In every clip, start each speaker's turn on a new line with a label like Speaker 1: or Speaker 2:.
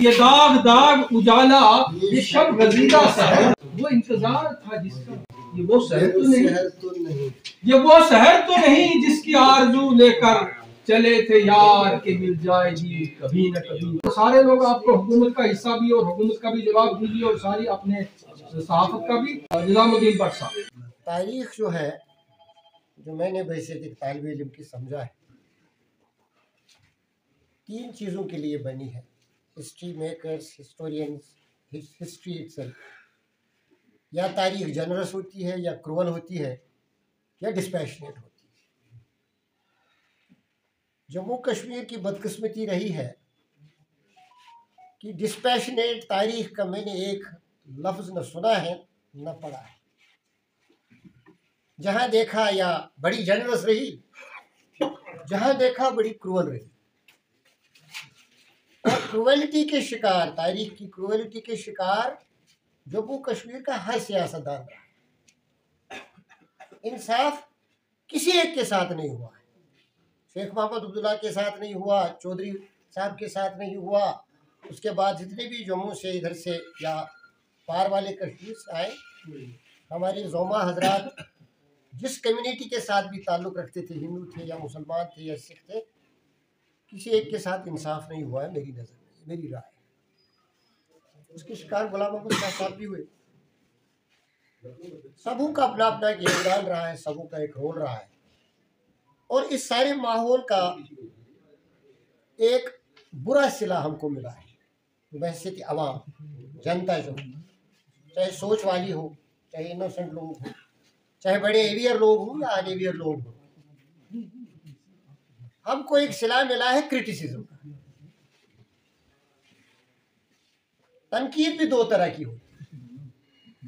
Speaker 1: ये दाग दाग उजाला, ये शब गजीदा शहर, वो इंतजार था जिसका, ये वो शहर तो नहीं, ये वो शहर तो नहीं जिसकी आरज़ू लेकर चले थे यार के मिल जाएगी कभी न कभी। तो सारे लोग आपको हुकूमत का हिस्सा भी और हुकूमत का भी जवाब दीजिए और सारी अपने सहाफत का भी। निजामुद्दीन भट्ट साहब,
Speaker 2: तारीख जो है, जो मैंने वैसे एक तालिब इल्म की समझा है, 3 चीज़ों के लिए बनी है। History makers, historians, history itself. या तारीख जनरस होती है, या क्रूअल होती है, या डिस्पैशनेट होती है। जम्मू कश्मीर की बदकिस्मती रही है कि डिस्पैशनेट तारीख का मैंने एक लफ्ज़ न सुना है न पढ़ा है। जहाँ देखा या बड़ी जनरस रही, जहाँ देखा बड़ी क्रूअल रही। और क्रूअलिटी के शिकार, तारीख की क्रूअलिटी के शिकार जम्मू कश्मीर का हर सियासतदान रहा। इंसाफ किसी एक के साथ नहीं हुआ है। शेख मोहम्मद अब्दुल्ला के साथ नहीं हुआ, चौधरी साहब के साथ नहीं हुआ, उसके बाद जितने भी जम्मू से इधर से या पार वाले कश्मीर से आए, हमारी जोमा हजरात जिस कम्युनिटी के साथ भी ताल्लुक़ रखते थे, हिंदू थे या मुसलमान थे या सिख थे, किसी एक के साथ इंसाफ नहीं हुआ है मेरी नज़र में, मेरी राय। उसके शिकार गुलाम मोहम्मद शाह साहब भी हुए। सबों का अपना अपना एक योगदान रहा है, सबों का एक रोल रहा है। और इस सारे माहौल का एक बुरा सिला हमको मिला है। बहसीत अवाम, जनता जो, चाहे सोच वाली हो, चाहे इनोसेंट लोग हो, चाहे बड़े एवियर लोग हों या अनएवियर लोग हों, हमको एक सिला मिला है क्रिटिसिज्म का। तनकीद भी 2 तरह की होती है।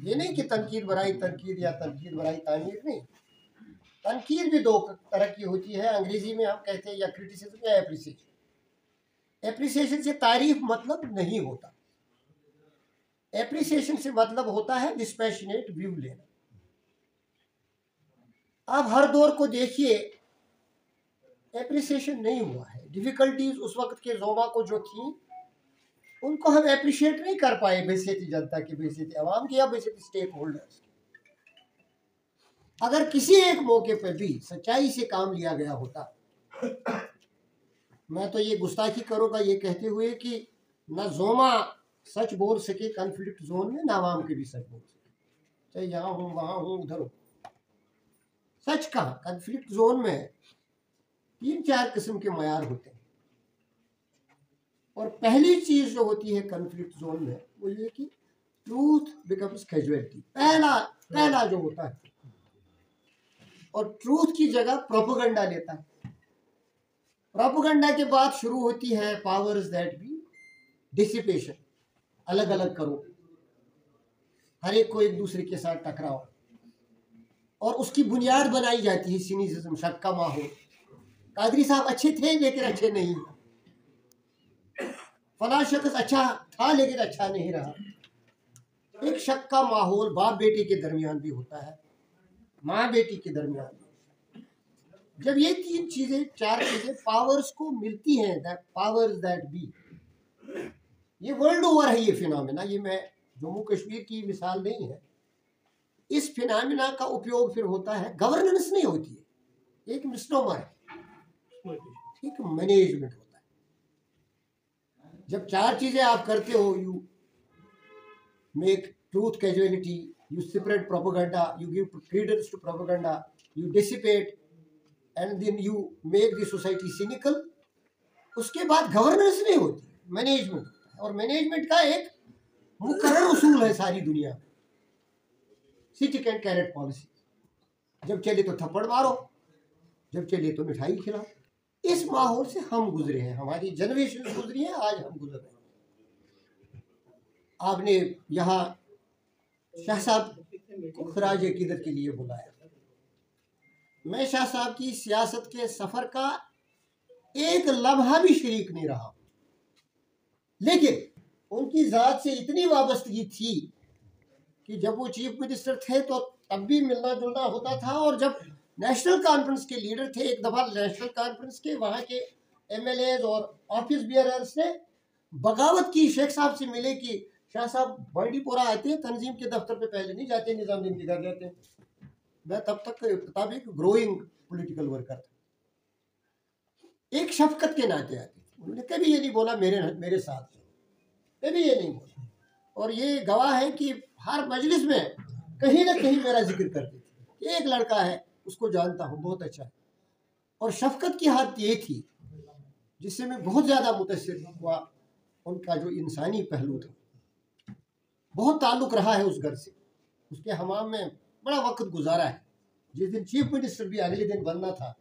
Speaker 2: ये नहीं कि तनकीद बराई तनकीद या तनकीद बराई तामीर, नहीं। तनकीद भी 2 तरह की होती है। अंग्रेजी में हम कहते हैं या क्रिटिसिज्म या एप्रिसिएशन। एप्रिसिएशन से तारीफ मतलब नहीं होता। एप्रिसिएशन से मतलब होता है डिस्पैशनेट व्यू लेना। आप हर दौर को देखिए, एप्रिसिएशन नहीं हुआ है। डिफिकल्टीज उस वक्त के जोमा को जो थी, उनको हम एप्रिशिएट नहीं कर पाए, बेसियती जनता की, बेसियती अवाम की या बेसियती स्टेक होल्डर्स की। अगर किसी एक मौके पर भी सच्चाई से काम लिया गया होता, मैं तो ये गुस्ताखी करूँगा ये कहते हुए कि न जोमा सच बोल सके कन्फ्लिक्ट जोन में, न अवाम के भी सच बोल सके, चाहे यहाँ हूँ वहाँ हूँ उधर हो। सच कहा, कन्फ्लिक्ट जोन में 3-4 किस्म के मयार होते हैं। और पहली चीज जो होती है कन्फ्लिक्ट जोन में, वो ये कि ट्रूथ बिकम्स कैजुअलिटी। पहला जो होता है, और ट्रूथ की जगह प्रोपेगेंडा लेता है। प्रोपेगेंडा के बाद शुरू होती है पावर्स दैट बी, डिसिपेशन। अलग अलग करो, हर एक को एक दूसरे के साथ टकराओ, और उसकी बुनियाद बनाई जाती है सिनिसिज्म, शक का माहौल। कादरी साहब अच्छे थे लेकिन अच्छे नहीं, फला शख्स अच्छा था लेकिन अच्छा नहीं रहा। एक शक का माहौल बाप बेटे के दरमियान भी होता है, माँ बेटी के दरमियान भी। जब ये 3 चीजें 4 चीजें पावर्स को मिलती हैं, दैट पावर्स दैट बी, ये वर्ल्ड ओवर है ये फिनोमेना। ये मैं जम्मू कश्मीर की मिसाल नहीं है। इस फिनोमेना का उपयोग फिर होता है, गवर्नेंस नहीं होती है, एक मिसनोमर है, ठीक, मैनेजमेंट होता है। जब 4 चीजें आप करते हो, you make truth casualty, you separate propaganda, you give credence to propaganda, you dissipate, and then you make the society cynical. उसके बाद गवर्नेंस नहीं होती, मैनेजमेंट होता है। और मैनेजमेंट का एक मुकर्रर उसूल है सारी दुनिया में, स्टिक एंड कैरेट पॉलिसी। जब चले तो थप्पड़ मारो, जब चले तो मिठाई खिलाओ। इस माहौल से हम गुजरे हैं, हमारी जनरेशन गुजरी है, आज हम गुजर रहे हैं। आपने यहाँ शाह साहब को खराज अकीदत के लिए बुलाया। मैं शाह साहब की सियासत के सफर का एक लम्हा भी शरीक नहीं रहा, लेकिन उनकी जात से इतनी वाबस्तगी थी कि जब वो चीफ मिनिस्टर थे तो तब भी मिलना जुलना होता था, और जब नेशनल कॉन्फ्रेंस के लीडर थे, एक दफ़ा नेशनल कॉन्फ्रेंस के वहाँ के MLAs और ऑफिस बियरर्स ने बगावत की शेख साहब से मिले कि शाह साहब बांडीपोरा आते हैं, तंजीम के दफ्तर पे पहले नहीं जाते, निजामुद्दीन के घर जाते हैं। मैं तब तक मुताबिक ग्रोइंग पॉलिटिकल वर्कर था। एक शफकत के नाते आती थी, उन्होंने कभी ये नहीं बोला मेरे साथ, कभी ये नहीं बोला। और ये गवाह है कि हर मजलिस में कहीं ना कहीं मेरा जिक्र करती थी। एक लड़का है, उसको जानता हूँ, बहुत अच्छा है। और शफकत की हद ये थी जिससे मैं बहुत ज़्यादा मुतासिर हुआ, उनका जो इंसानी पहलू था। बहुत ताल्लुक़ रहा है उस घर से, उसके हमाम में बड़ा वक्त गुजारा है। जिस दिन चीफ मिनिस्टर भी अगले दिन बनना था,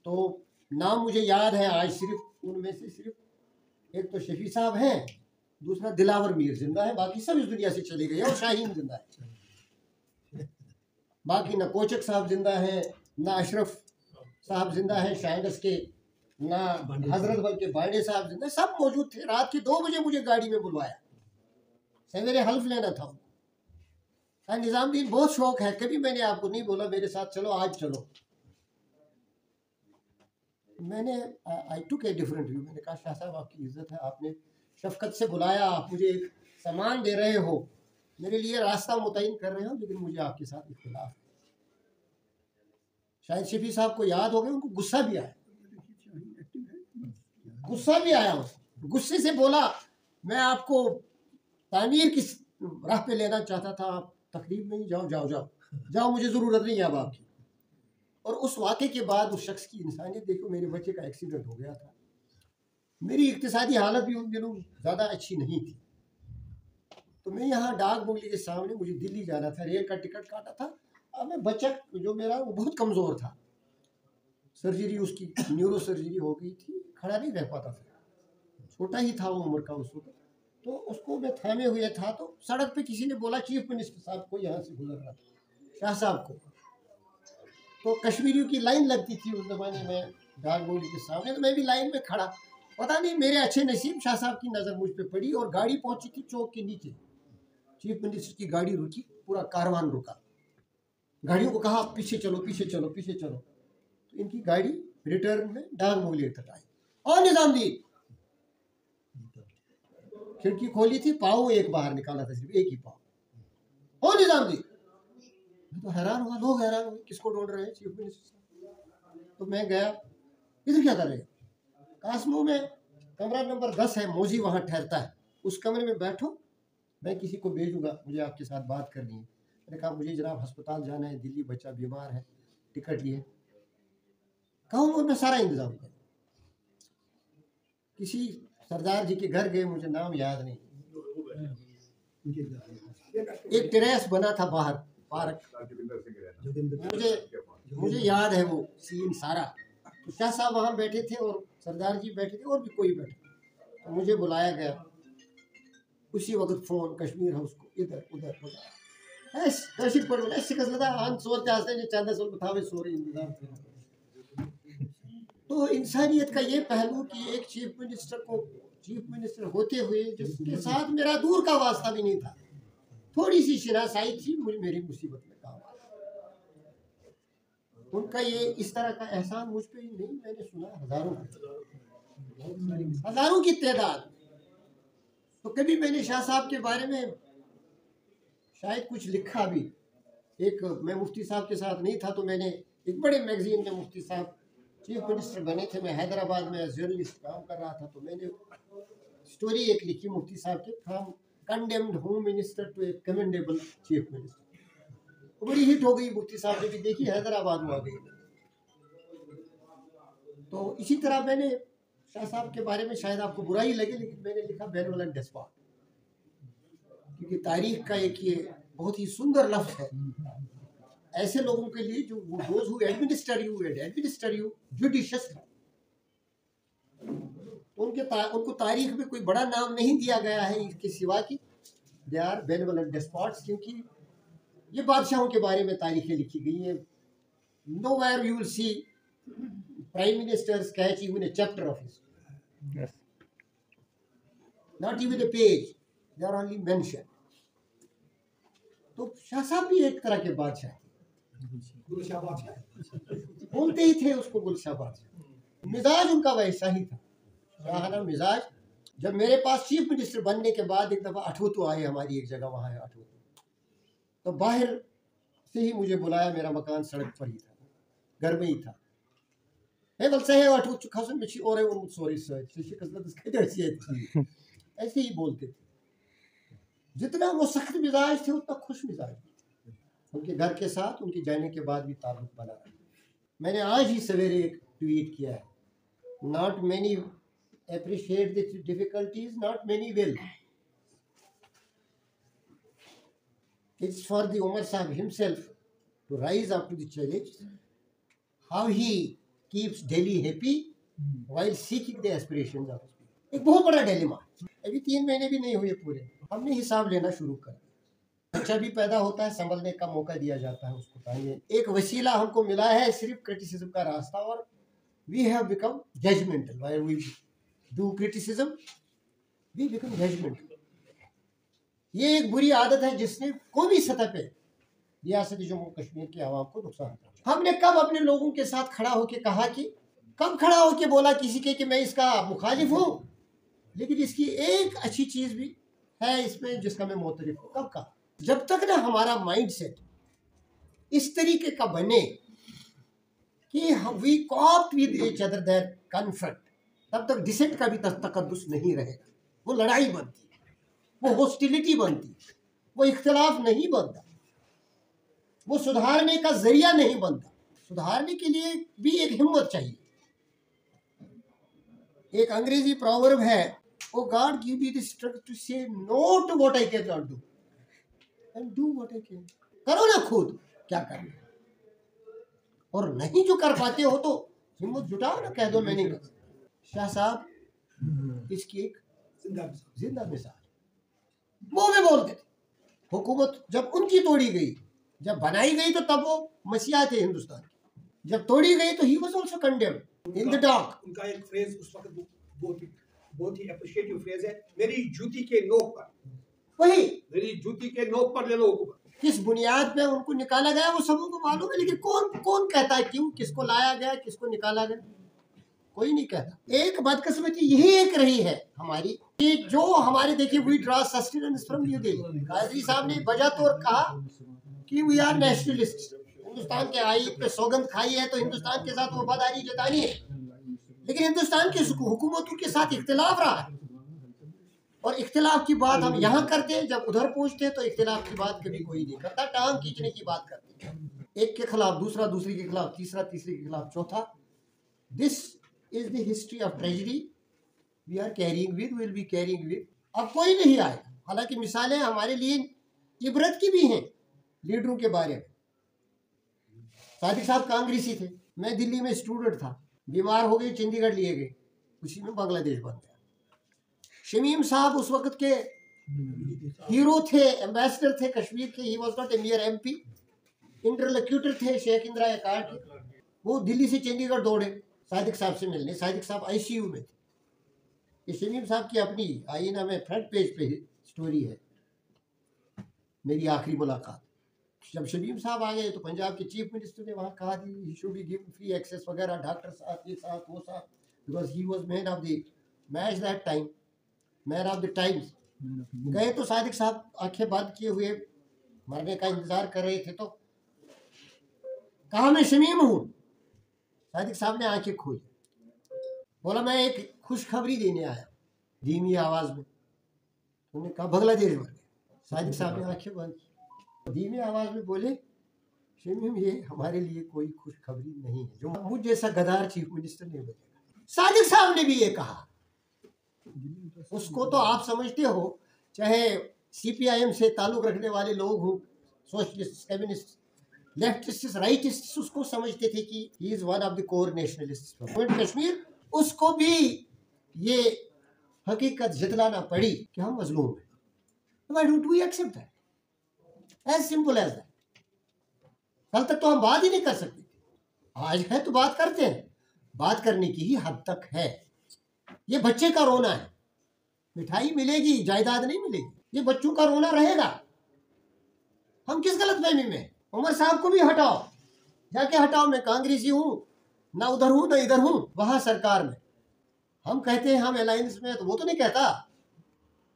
Speaker 2: तो नाम मुझे याद है आज, सिर्फ उनमें से सिर्फ एक तो शफी साहब हैं, दूसरा दिलावर मीर जिंदा है, बाकी सब इस दुनिया से चले गए, और शाहीन जिंदा है। बाकी ना कोचक साहब जिंदा है, ना अशरफ साहब जिंदा है शायद के, ना हजरत बल के बाड़े साहब जिंदा, सब मौजूद थे। रात के 2 बजे मुझे गाड़ी में बुलवाया, सवेरे हल्फ लेना था। निजामुद्दीन बहुत शौक है, कभी मैंने आपको नहीं बोला मेरे साथ चलो, आज चलो। मैंने आई टुक ए डिफरेंट व्यू। मैंने कहा शाह साहब आपकी इज्जत है, आपने शफकत से बुलाया, आप मुझे एक सामान दे रहे हो, मेरे लिए रास्ता मुतय्यन कर रहे हो, लेकिन मुझे आपके साथ इख्तिलाफ है। शायद शफी साहब को याद हो गया, उनको गुस्सा भी आया, गुस्से से बोला मैं आपको तामीर की राह पे लेना चाहता था, आप तकलीफ नहीं, जाओ जाओ जाओ जाओ, मुझे ज़रूरत नहीं है अब आपकी। और उस वाक़े के बाद उस शख्स की इंसानियत देखो, मेरे बच्चे का एक्सीडेंट हो गया था, मेरी इक्तिसादी हालत भी उन दिनों ज़्यादा अच्छी नहीं थी, तो मैं यहाँ डाक बंगले के सामने, मुझे दिल्ली जाना था, रेल का टिकट काटा था। अब मैं बच्चा जो मेरा वो बहुत कमज़ोर था, सर्जरी उसकी न्यूरो सर्जरी हो गई थी, खड़ा नहीं रह पाता था, छोटा ही था वो उम्र का उस वक्त। तो उसको मैं थामे हुए था, तो सड़क पे किसी ने बोला चीफ मिनिस्टर साहब को यहाँ से गुजर रहा था, शाह साहब को। तो कश्मीरियों की लाइन लगती थी उस ज़माने में डाक बंगले के सामने, तो मैं भी लाइन में खड़ा, पता नहीं मेरे अच्छे नसीब शाह साहब की नज़र मुझ पे पड़ी, और गाड़ी पहुंची थी चौक के नीचे। चीफ मिनिस्टर की गाड़ी रुकी, पूरा कारवान रुका, गाड़ियों को कहा पीछे चलो पीछे चलो पीछे चलो, तो इनकी गाड़ी रिटर्न में डाक बंगले तक आई। और निजामुद्दीन खिड़की खोली थी, पाँव एक बाहर निकाला था, सिर्फ एक ही पाँव। और निजामुद्दीन, मैं तो हैरान हुआ, लोग हैरान हुए, किसको ढूंढ रहे हैं चीफ मिनिस्टर। तो मैं गया, इधर क्या कर रहे हैं? कासमो में कमरा नंबर 10 है, मौजी वहाँ ठहरता है, उस कमरे में बैठो, मैं किसी को भेजूंगा, मुझे आपके साथ बात करनी है। मैंने कहा मुझे जनाब अस्पताल जाना है, दिल्ली बच्चा बीमार है, टिकट लिए। कहूँ मैं सारा इंतजाम कर, किसी सरदार जी के घर गए, मुझे नाम याद नहीं, एक टेरेस बना था बाहर पार्क, मुझे याद है वो सीन सारा। तो शाह साहब वहाँ बैठे थे और सरदार जी बैठे थे और भी कोई बैठे, तो मुझे बुलाया गया। उसी वक्त फ़ोन कश्मीर हाउस को, इधर उधर ऐसे पढ़ो ऐसे कसलता हम सोचते आते हैं चंदा सोल बतावे सोरे इंतजाम। तो इंसानियत का ये पहलू कि एक चीफ मिनिस्टर होते हुए जिसके साथ मेरा दूर का वास्ता भी नहीं था, थोड़ी सी शिनासाई थी, मुझे मेरी मुसीबत में काम आया। उनका ये इस तरह का एहसान मुझ पे ही नहीं, मैंने सुना हजारों की तादाद। तो कभी मैंने शाह साहब के बारे में शायद कुछ लिखा भी। एक मैं मुफ्ती साहब के साथ नहीं था, तो मैंने एक बड़े मैगजीन में, मुफ्ती साहब चीफ मिनिस्टर बने थे, मैं हैदराबाद में जर्नलिस्ट काम कर रहा था, तो मैंने स्टोरी एक लिखी मुफ्ती साहब के, from condemned home minister to a commendable chief minister. तो बड़ी हिट हो गई, मुफ्ती साहब ने भी देखी, हैदराबाद में आ गई। तो इसी तरह मैंने शाह साहब के बारे में, शायद आपको बुराई लगे, लेकिन मैंने लिखा बेनवलन डेस्पॉट, क्योंकि तारीख का एक ये बहुत ही सुंदर लफ्ज़ है ऐसे लोगों के लिए जो those who administer you judiciously। तो उनको तारीख में कोई बड़ा नाम नहीं दिया गया है इसके सिवा कि दे आर बेनेवलेंट डेस्पॉट्स, क्योंकि ये बादशाहों के बारे में तारीखें लिखी गई हैं। Nowhere you will see prime ministers catch even a chapter of history, yes, not even a page, they are only mentioned। तो शाह साहब भी एक तरह के बादशाह, गुलशाह बादशाह बोलते ही थे उसको, गुलशाह बादशाह। मिजाज उनका वैसा ही था, शाहाना मिजाज, जब मेरे पास चीफ मिनिस्टर बनने के बाद एक दफ़ा अठूतू आए, हमारी एक जगह वहाँ है अठूतू, तो बाहर से ही मुझे बुलाया, मेरा मकान सड़क पर ही था, घर में ही था। ऐसे ही बोलते थे। जितना वो सख्त मिजाज थे उतना खुश मिजाज उनके घर के साथ उनके जाने के बाद भी ताल्लुक बना रहा। मैंने आज ही सवेरे एक ट्वीट किया है, not many appreciate the difficulties, not many will. It's for the Umar Sahib himself to rise up to the challenge. How he keeps Delhi happy while seeking the aspirations of his people. एक बहुत बड़ा dilemma. अभी 3 महीने भी नहीं हुए पूरे, हमने हिसाब लेना शुरू कर दिया। बच्चा भी पैदा होता है, संभलने का मौका दिया जाता है उसको। चाहिए एक वसीला हमको मिला है, सिर्फ क्रिटिसिज्म का रास्ता, और we have become judgmental while we do criticism, we become judgmental. ये एक बुरी आदत है जिसने कोई भी सतह पे रियासत जम्मू कश्मीर के आवाम को नुकसान पहुंचा। हमने कब अपने लोगों के साथ खड़ा होके कहा कि, कब खड़ा होके बोला किसी के कि मैं इसका मुखालिफ हूँ, लेकिन इसकी एक अच्छी चीज भी है इसमें जिसका मैं मोतरिफ हूँ, कब कहा? जब तक ना हमारा माइंड सेट इस तरीके का बने कि we cope with each other that confront, तब तक डिसेंट का भी तकद्दुस नहीं रहेगा। वो लड़ाई बनती, वो हॉस्टिलिटी बनती, वो इख्तिलाफ नहीं बनता, वो सुधारने का जरिया नहीं बनता। सुधारने के लिए भी एक हिम्मत चाहिए। एक अंग्रेजी प्रोवर्ब है, O God give me the strength to say no to what I can not do and do what I can. करो ना खुद क्या करना, और नहीं जो कर पाते हो तो हिम्मत जुटाओ ना, कह दो मैं नहीं कर। शाह साहब इसकी एक जिंदा मिसाल मुंह में बोलते थे। हुकूमत जब उनकी तोड़ी गई, जब बनाई गई तो तब वो मसीहा थे हिंदुस्तान की, जब तोड़ी गई तो he was also condemned in the dark.
Speaker 3: उनका एक फ्रेज उस वक्त बहुत ही अप्रिशिएटिव फ्रेज है, मेरी जूती के नोक पर,
Speaker 2: वही
Speaker 3: मेरी जूती के नोक पर ले लो हुकूमत।
Speaker 2: किस बुनियाद पे उनको निकाला गया वो सबको मालूम है, लेकिन कौन कहता है क्यों, किसको लाया गया, किसको निकाला गया, कोई नहीं कहता। एक बदकिस्मती यही एक रही है हमारी कि जो हमारे, देखिए we draw sustenance from New Delhi. Qadri साहब ने बजा तौर कहा कि वी आर नेशनलिस्ट, हिंदुस्तान के आईन पे सौगंध खाई है तो हिंदुस्तान के साथ वफादारी जतानी है, लेकिन हिंदुस्तान की हुकूमतों के साथ इख्तिलाफ रहा है, और इख्तिलाफ की बात हम यहाँ करते हैं, जब उधर पूछते हैं तो इख्तिलाफ की बात कभी कोई नहीं करता, टांग खींचने की बात करते हैं। एक के खिलाफ दूसरा, दूसरे के खिलाफ तीसरा, तीसरे के खिलाफ चौथा। This is the history of tragedy we are carrying with, will be carrying with। अब कोई नहीं आएगा। हालांकि मिसालें हमारे लिए इबरत की भी हैं लीडरों के बारे में। सादिक साहब कांग्रेसी थे, मैं दिल्ली में स्टूडेंट था, बीमार हो गए, चंडीगढ़ लिए गए, उसी में बांग्लादेश बन गया। शमीम साहब उस वक्त के हीरो थे, एम्बेसडर थे कश्मीर के, he was not a मियर MP, interlocutor थे शेख इंदिरा अकाल के। वो दिल्ली से चंडीगढ़ दौड़े सादिक साहब से मिलने। सादिक साहब ICU में थे। ये शमीम साहब की अपनी आईना में फ्रंट पेज पे स्टोरी है, मेरी आखिरी मुलाकात। जब शमीम साहब आ गए तो पंजाब के चीफ मिनिस्टर ने वहाँ कहा कि he should be given free access वगैरह, डॉक्टर साहब ये साहब वो साहब, because he was man of the match that time, man of the times. गए तो सादिक साहब आंखें बंद किए हुए मरने का इंतजार कर रहे थे, तो कहा मैं शमीम हूँ। सादिक साहब ने आंखें खोली, बोला मैं एक खुशखबरी देने आया, धीमी आवाज में। उन्होंने कहा बांग्लादेश बन गया। सादिक साहब ने आंखें बंद की, धीमी आवाज में बोले शमीम ये हमारे लिए कोई खुशखबरी नहीं है, जो मुझ जैसा गद्दार चीफ मिनिस्टर नहीं बनेगा। सादिक साहब ने भी ये कहा। उसको तो आप समझते हो, चाहे CPIM से ताल्लुक रखने वाले लोग हों, सोशलिस्ट, कम्युनिस्ट, लेफ्टिस्ट, राइटिस्ट, उसको समझते थे कि he is one of the core nationalist Kashmir. उसको भी ये हकीकत जतलाना पड़ी कि हम मजलूम हैं। Why don't we accept that? As simple as that. कल तक तो हम बात ही नहीं कर सकते, आज है तो बात करते हैं। बात करने की ही हद तक है। ये बच्चे का रोना है, मिठाई मिलेगी, जायदाद नहीं मिलेगी, ये बच्चों का रोना रहेगा। हम किस गलतफहमी में? उमर साहब को भी हटाओ, जाके हटाओ। मैं कांग्रेसी हूँ, ना उधर हूँ ना इधर हूँ। वहां सरकार में हम कहते हैं हम अलायंस में, तो वो तो नहीं कहता,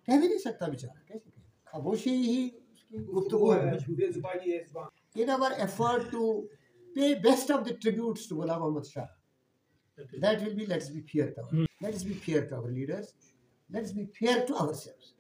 Speaker 2: कह भी नहीं सकता बेचारा, कैसे कहे, खामोशी ही उसकी गुफ्तगू है। In our effort to pay best of the tributes to Ghulam Muhammad Shah, that will be, let's be fair to our leaders, let's be fair to ourselves.